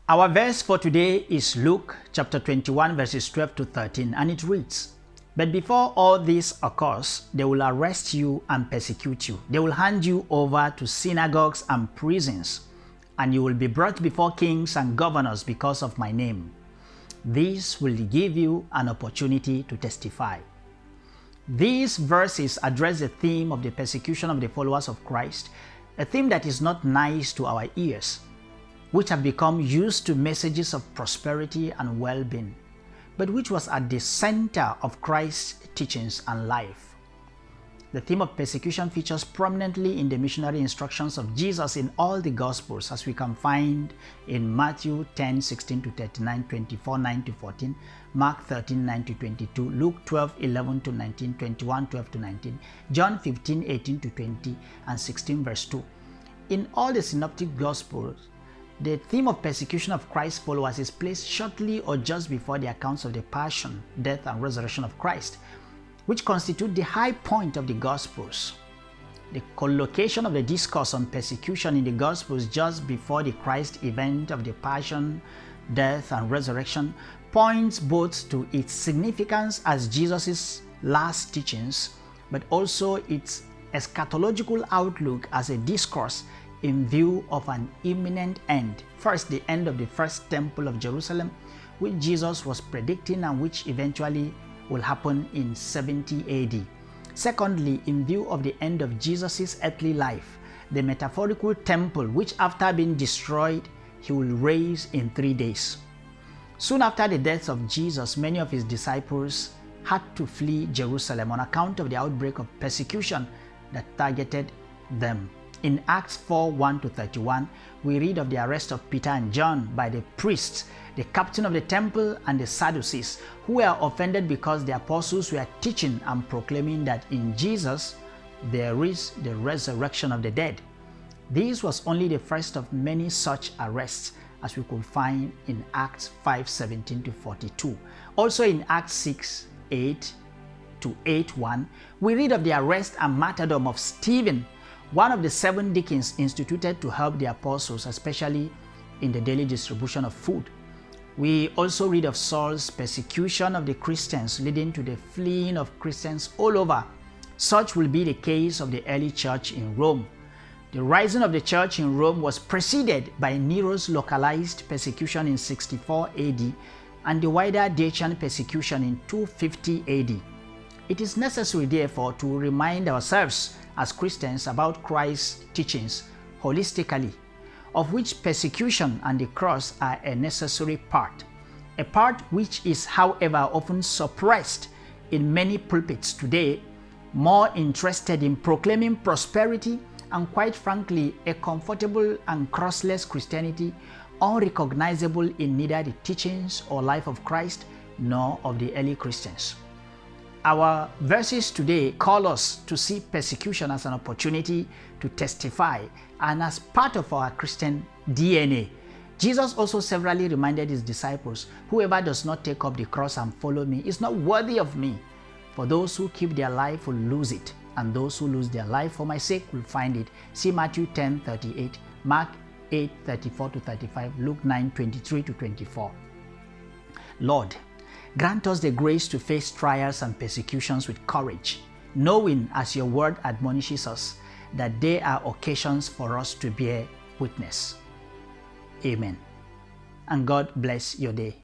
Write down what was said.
Our verse for today is Luke chapter 21 verses 12 to 13, and it reads, "But before all this occurs, they will arrest you and persecute you. They will hand you over to synagogues and prisons, and you will be brought before kings and governors because of my name. This will give you an opportunity to testify." These verses address the theme of the persecution of the followers of Christ, a theme that is not nice to our ears, which have become used to messages of prosperity and well-being, but which was at the center of Christ's teachings and life. The theme of persecution features prominently in the missionary instructions of Jesus in all the Gospels, as we can find in Matthew 10:16 to 39, 24, 9 to 14, Mark 13, 9 to 22, Luke 12, 11 to 19, 21, 12 to 19, John 15, 18 to 20, and 16 verse 2. In all the synoptic Gospels, the theme of persecution of Christ's followers is placed shortly or just before the accounts of the passion, death, and resurrection of Christ, which constitute the high point of the Gospels. The collocation of the discourse on persecution in the Gospels just before the Christ event of the passion, death, and resurrection points both to its significance as Jesus' last teachings, but also its eschatological outlook as a discourse in view of an imminent end. First, the end of the first temple of Jerusalem, which Jesus was predicting and which eventually will happen in 70 AD. Secondly, in view of the end of Jesus' earthly life, the metaphorical temple which after being destroyed, he will raise in 3 days. Soon after the death of Jesus, many of his disciples had to flee Jerusalem on account of the outbreak of persecution that targeted them. In Acts 4, 1 to 31, we read of the arrest of Peter and John by the priests, the captain of the temple, and the Sadducees, who were offended because the apostles were teaching and proclaiming that in Jesus there is the resurrection of the dead. This was only the first of many such arrests, as we could find in Acts 5:17 to 42. Also in Acts 6, 8 to 8:1, we read of the arrest and martyrdom of Stephen, one of the 7 deacons instituted to help the apostles, especially in the daily distribution of food. We also read of Saul's persecution of the Christians, leading to the fleeing of Christians all over. Such will be the case of the early church in Rome. The rising of the church in Rome was preceded by Nero's localized persecution in 64 AD and the wider Dacian persecution in 250 AD. It is necessary, therefore, to remind ourselves as Christians about Christ's teachings holistically, of which persecution and the cross are a necessary part, a part which is, however, often suppressed in many pulpits today, more interested in proclaiming prosperity and, quite frankly, a comfortable and crossless Christianity, unrecognizable in neither the teachings or life of Christ nor of the early Christians. Our verses today call us to see persecution as an opportunity to testify and as part of our Christian DNA. Jesus also severally reminded his disciples, "Whoever does not take up the cross and follow me is not worthy of me. For those who keep their life will lose it, and those who lose their life for my sake will find it." See Matthew 10:38, Mark 8:34 to 35, Luke 9:23 to 24. Lord, grant us the grace to face trials and persecutions with courage, knowing, as your word admonishes us, that they are occasions for us to bear witness. Amen. And God bless your day.